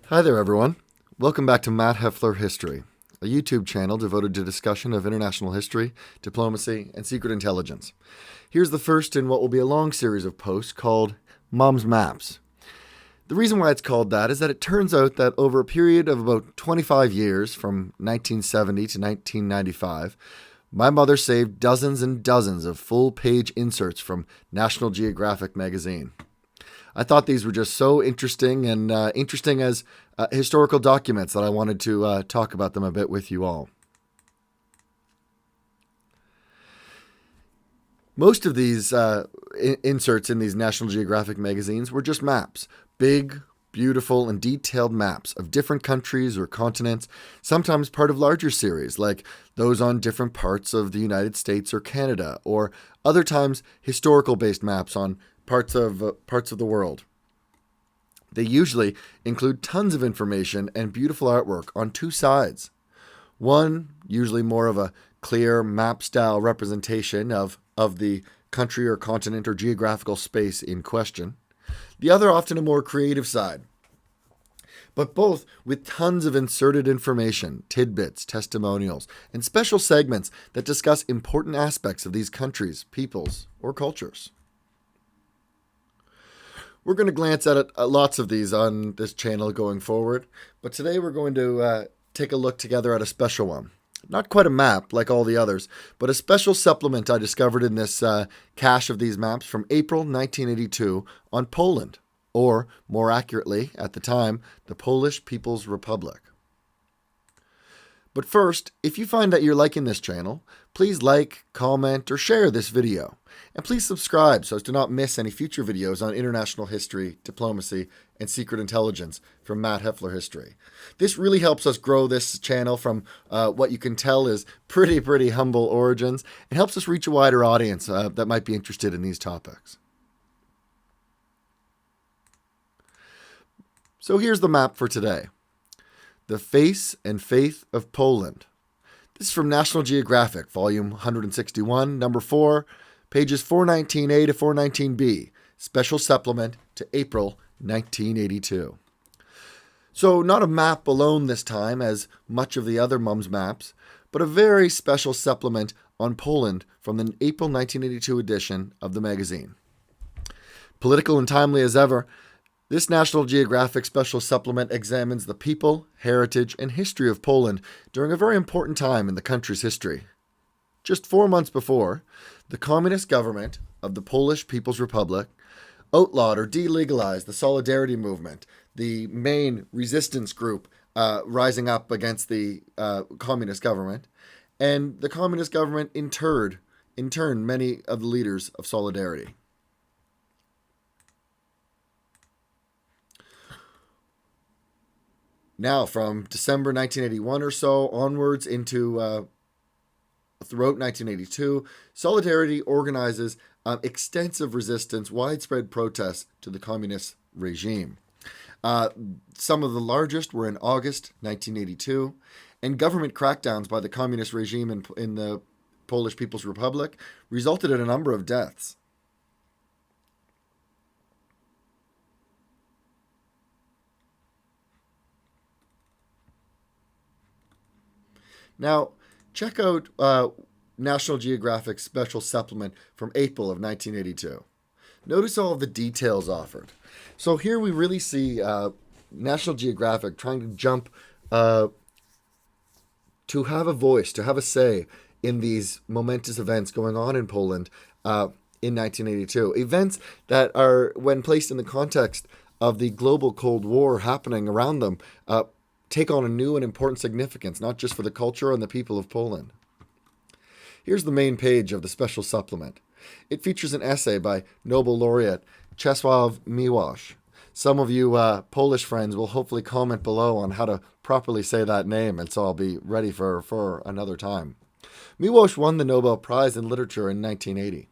Hi there, everyone. Welcome back to MattHeflerHistory, a YouTube channel devoted to discussion of international history, diplomacy, and secret intelligence. Here's the first in what will be a long series of posts called Mom's Maps. The reason why it's called that is that it turns out that over a period of about 25 years, from 1970 to 1995, my mother saved dozens and dozens of full-page inserts from National Geographic Magazine. I thought these were just so interesting and interesting as historical documents that I wanted to talk about them a bit with you all. Most of these inserts in these National Geographic magazines were just maps. Big, beautiful, and detailed maps of different countries or continents, sometimes part of larger series, like those on different parts of the United States or Canada, or other times historical-based maps on parts of the world. They usually include tons of information and beautiful artwork on two sides. One, usually more of a clear map-style representation of the country or continent or geographical space in question. The other, often a more creative side. But both with tons of inserted information, tidbits, testimonials, and special segments that discuss important aspects of these countries, peoples, or cultures. We're going to glance at lots of these on this channel going forward, but today we're going to take a look together at a special one. Not quite a map like all the others, but a special supplement I discovered in this cache of these maps from April 1982 on Poland, or more accurately, at the time, the Polish People's Republic. But first, if you find that you're liking this channel, please like, comment, or share this video. And please subscribe so as to not miss any future videos on international history, diplomacy, and secret intelligence from MattHeflerHistory. This really helps us grow this channel from what you can tell is pretty humble origins. It helps us reach a wider audience that might be interested in these topics. So here's the map for today. The Face and Faith of Poland. This is from National Geographic, volume 161, number 4, pages 419A to 419B, special supplement to April 1982. So not a map alone this time, as much of the other Mum's maps, but a very special supplement on Poland from the April 1982 edition of the magazine. Political and timely as ever, this National Geographic special supplement examines the people, heritage, and history of Poland during a very important time in the country's history. Just 4 months before, the communist government of the Polish People's Republic outlawed or delegalized the Solidarity movement, the main resistance group rising up against the communist government, and the communist government interred many of the leaders of Solidarity. Now, from December 1981 or so onwards into throughout 1982, Solidarity organizes extensive resistance, widespread protests to the communist regime. Some of the largest were in August 1982, and government crackdowns by the communist regime in the Polish People's Republic resulted in a number of deaths. Now, check out National Geographic's special supplement from April of 1982. Notice all of the details offered. So here we really see National Geographic trying to jump to have a voice, to have a say in these momentous events going on in Poland in 1982. Events that are, when placed in the context of the global Cold War happening around them, take on a new and important significance, not just for the culture and the people of Poland. Here's the main page of the special supplement. It features an essay by Nobel laureate Czesław Miłosz. Some of you Polish friends will hopefully comment below on how to properly say that name, and so I'll be ready for another time. Miłosz won the Nobel Prize in Literature in 1980.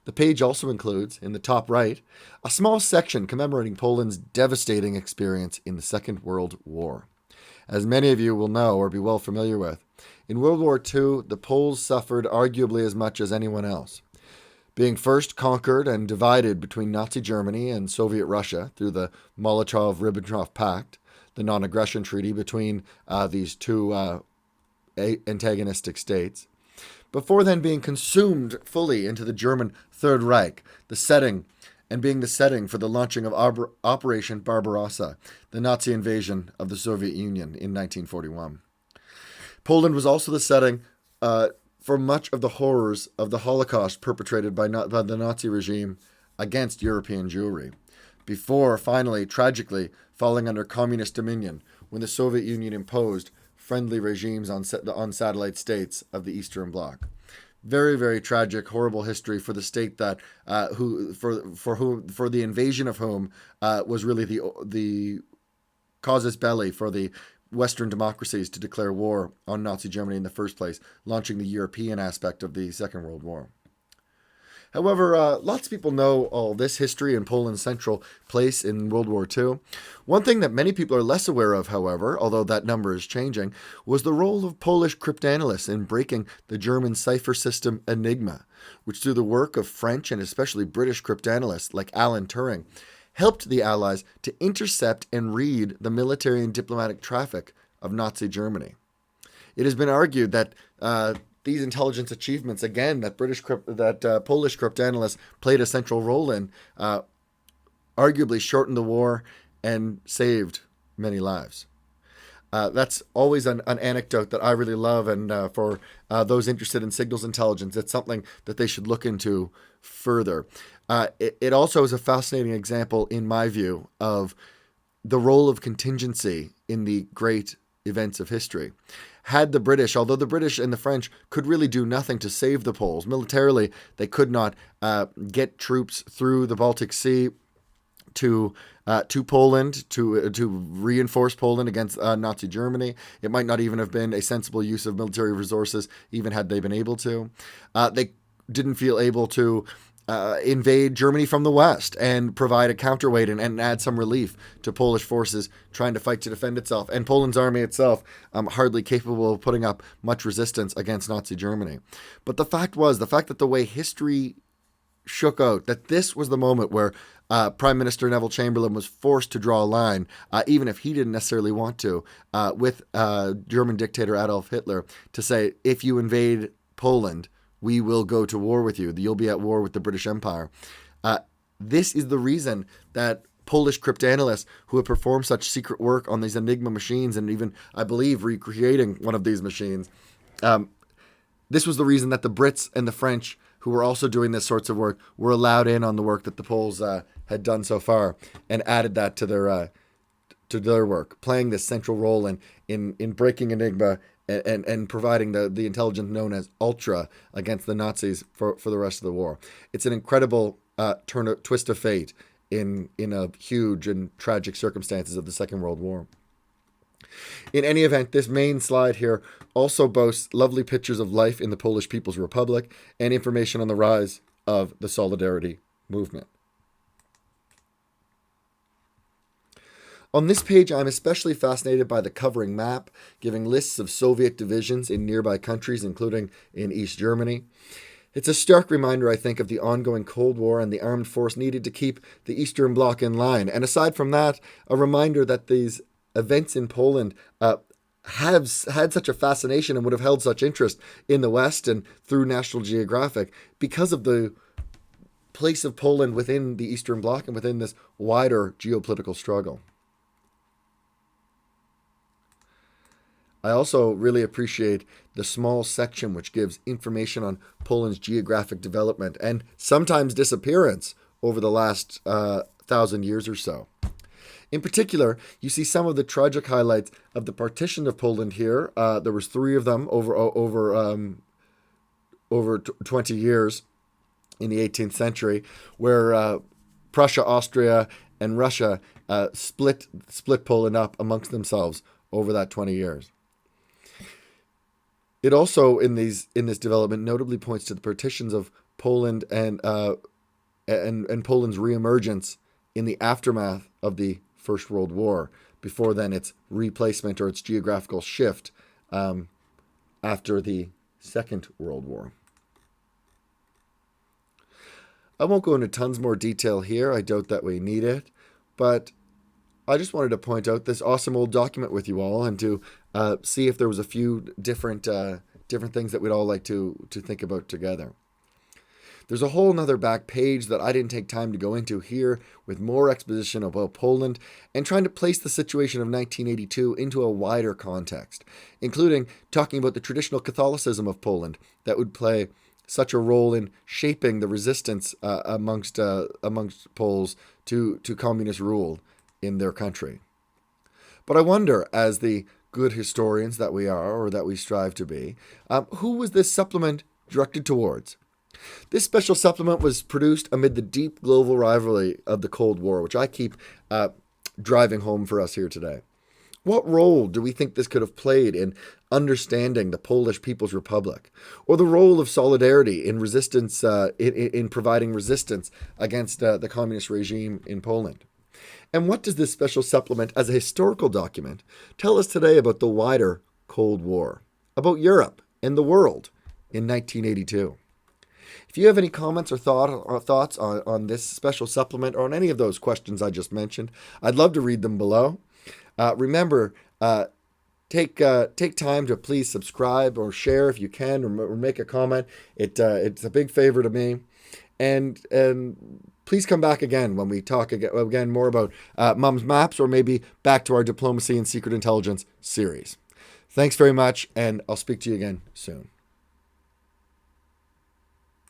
The page also includes, in the top right, a small section commemorating Poland's devastating experience in the Second World War. As many of you will know or be well familiar with, in World War II, the Poles suffered arguably as much as anyone else. Being first conquered and divided between Nazi Germany and Soviet Russia through the Molotov-Ribbentrop Pact, the non-aggression treaty between these two antagonistic states, before then being consumed fully into the German Third Reich, being the setting for the launching of Operation Barbarossa, the Nazi invasion of the Soviet Union in 1941. Poland was also the setting for much of the horrors of the Holocaust perpetrated by the Nazi regime against European Jewry, before finally, tragically, falling under communist dominion when the Soviet Union imposed friendly regimes on satellite states of the Eastern Bloc. Very, very tragic, horrible history for the state that for the invasion of whom was really the casus belli for the Western democracies to declare war on Nazi Germany in the first place, launching the European aspect of the Second World War. However, lots of people know all this history and Poland's central place in World War II. One thing that many people are less aware of, however, although that number is changing, was the role of Polish cryptanalysts in breaking the German cipher system Enigma, which through the work of French and especially British cryptanalysts like Alan Turing, helped the Allies to intercept and read the military and diplomatic traffic of Nazi Germany. It has been argued that these intelligence achievements, again, that Polish cryptanalysts played a central role in, arguably shortened the war and saved many lives. That's always an anecdote that I really love, and for those interested in signals intelligence, it's something that they should look into further. It also is a fascinating example, in my view, of the role of contingency in the great events of history. Had the British, although the British and the French could really do nothing to save the Poles, militarily they could not get troops through the Baltic Sea to Poland to reinforce Poland against Nazi Germany. It might not even have been a sensible use of military resources, even had they been able to. They didn't feel able to invade Germany from the west and provide a counterweight and add some relief to Polish forces trying to fight to defend itself. And Poland's army itself hardly capable of putting up much resistance against Nazi Germany. But the fact that the way history shook out, that this was the moment where Prime Minister Neville Chamberlain was forced to draw a line, even if he didn't necessarily want to, with German dictator Adolf Hitler, to say, if you invade Poland, we will go to war with you. You'll be at war with the British Empire. This is the reason that Polish cryptanalysts who have performed such secret work on these Enigma machines, and even, I believe, recreating one of these machines, this was the reason that the Brits and the French, who were also doing this sorts of work, were allowed in on the work that the Poles had done so far, and added that to their work, playing this central role in breaking Enigma and providing the intelligence known as Ultra against the Nazis for the rest of the war. It's an incredible twist of fate in a huge and tragic circumstances of the Second World War. In any event, this main slide here also boasts lovely pictures of life in the Polish People's Republic and information on the rise of the Solidarity movement. On this page, I'm especially fascinated by the covering map, giving lists of Soviet divisions in nearby countries, including in East Germany. It's a stark reminder, I think, of the ongoing Cold War and the armed force needed to keep the Eastern Bloc in line. And aside from that, a reminder that these events in Poland have had such a fascination and would have held such interest in the West and through National Geographic because of the place of Poland within the Eastern Bloc and within this wider geopolitical struggle. I also really appreciate the small section which gives information on Poland's geographic development and sometimes disappearance over the last 1,000 years or so. In particular, you see some of the tragic highlights of the partition of Poland here. There was 3 of them over 20 years in the 18th century, where Prussia, Austria, and Russia split Poland up amongst themselves over that 20 years. It also, in this development, notably points to the partitions of Poland and Poland's reemergence in the aftermath of the First World War. Before then, its replacement or its geographical shift after the Second World War. I won't go into tons more detail here. I doubt that we need it, but I just wanted to point out this awesome old document with you all, and to see if there was a few different things that we'd all like to think about together. There's a whole nother back page that I didn't take time to go into here, with more exposition about Poland and trying to place the situation of 1982 into a wider context, including talking about the traditional Catholicism of Poland that would play such a role in shaping the resistance amongst Poles to communist rule in their country. But I wonder, as the good historians that we are, or that we strive to be, who was this supplement directed towards? This special supplement was produced amid the deep global rivalry of the Cold War, which I keep driving home for us here today. What role do we think this could have played in understanding the Polish People's Republic, or the role of solidarity in resistance, in providing resistance against the communist regime in Poland? And what does this special supplement, as a historical document, tell us today about the wider Cold War, about Europe and the world in 1982? If you have any comments or thoughts on this special supplement, or on any of those questions I just mentioned, I'd love to read them below. Remember, take time to please subscribe or share if you can, or make a comment. It's a big favor to me. And please come back again when we talk again more about Mum's Maps, or maybe back to our Diplomacy and Secret Intelligence series. Thanks very much, and I'll speak to you again soon.